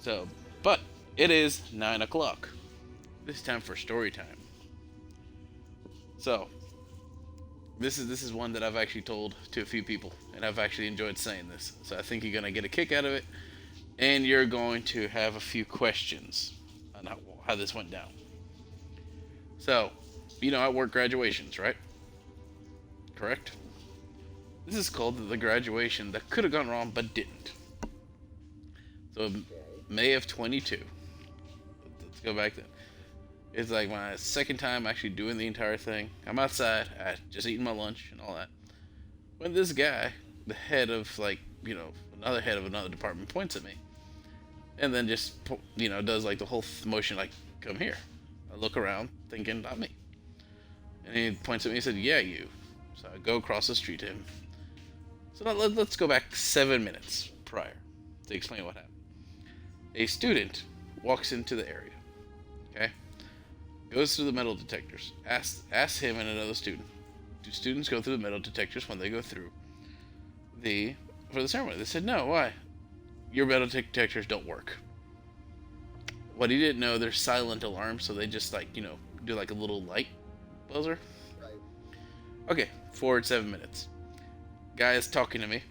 So, but it is 9 o'clock. This is time for story time. So, this is one that I've actually told to a few people, and I've actually enjoyed saying this. So I think you're gonna get a kick out of it, and you're going to have a few questions on how this went down. So, at work graduations, right? Correct. This is called the graduation that could have gone wrong but didn't. So May of 22. Let's go back then. It's like my second time actually doing the entire thing. I'm outside, I just eating my lunch and all that. When this guy, the head of another head of another department, points at me, and then just does like the whole motion like, "Come here." I look around, thinking not me, and he points at me and said, "Yeah, you." So I go across the street to him. So now let's go back 7 minutes prior to explain what happened. A student walks into the area. Okay. Goes through the metal detectors. Asks him and another student, do students go through the metal detectors when they go through for the ceremony? They said, no, why? Your metal detectors don't work. What he didn't know, they're silent alarms, so they just do like a little light buzzer. Right. Okay, forward 7 minutes. Guy is talking to me,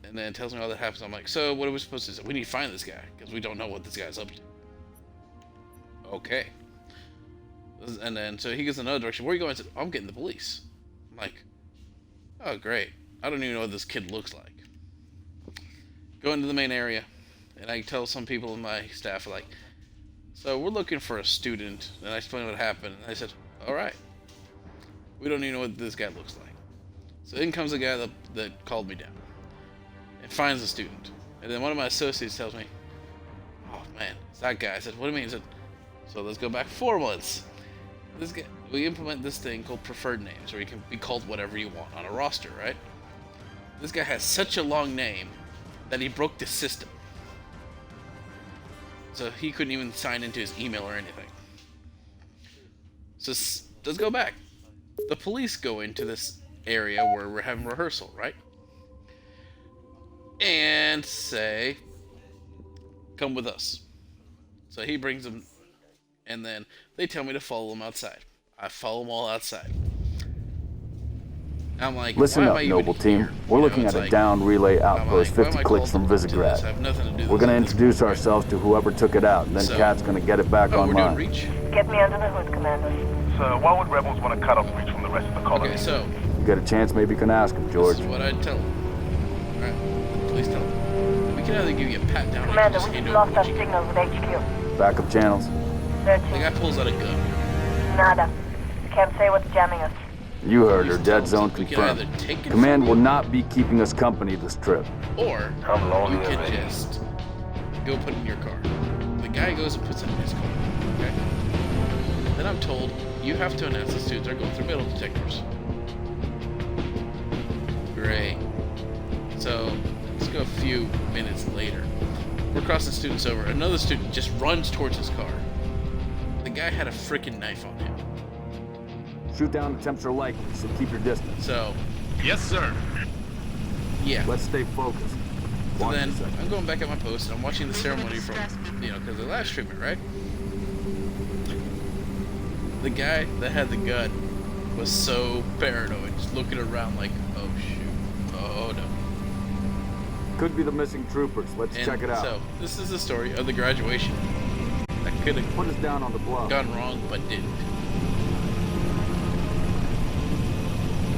and then tells me all that happens. I'm like, so what are we supposed to do? We need to find this guy, because we don't know what this guy's up to. Okay. And then, so he goes in another direction. Where are you going? I said, I'm getting the police. I'm like, oh, great. I don't even know what this kid looks like. Go into the main area, and I tell some people in my staff, like, so we're looking for a student. And I explain what happened. And I said, all right. We don't even know what this guy looks like. So in comes the guy that called me down and finds the student. And then one of my associates tells me, oh, man, it's that guy. I said, what do you mean? He said, so let's go back 4 months. This guy, we implement this thing called preferred names, where you can be called whatever you want on a roster, right? This guy has such a long name that he broke the system. So he couldn't even sign into his email or anything. So let's go back. The police go into this area where we're having rehearsal, right? And say, come with us. So he brings them, and then they tell me to follow them outside. I follow them all outside. I'm like, listen up, noble team. We're looking at a downed relay outpost 50 clicks from Visegrad. We're going to introduce ourselves to whoever took it out, and then Kat's going to get it back online. Get me under the hood, Commander. So why would rebels want to cut off reach from the rest of the colony? Okay, so you get a chance, maybe you can ask him, George. This is what I'd tell him. Alright, please tell him. We can either give you a pat down. Commander, we just lost our signal with HQ. Backup channels. The guy pulls out a gun. Nada. Can't say what's jamming us. You heard her. Dead zone confirmed. Command will not be keeping us company this trip. Or you can just go put it in your car. The guy goes and puts it in his car. Okay? Then I'm told you have to announce the students are going through metal detectors. Great. So let's go a few minutes later. We're crossing students over. Another student just runs towards his car. The guy had a freaking knife on him. Shoot down attempts are likely, so keep your distance. So, yes, sir. Yeah. Let's stay focused. So then I'm going back at my post and I'm watching the ceremony from, because of the last treatment, right? The guy that had the gun was so paranoid, just looking around like, oh shoot, oh no. Could be the missing troopers. Let's check it out. So this is the story of the graduation. That could have put us down on the bluff. Gone wrong, but didn't.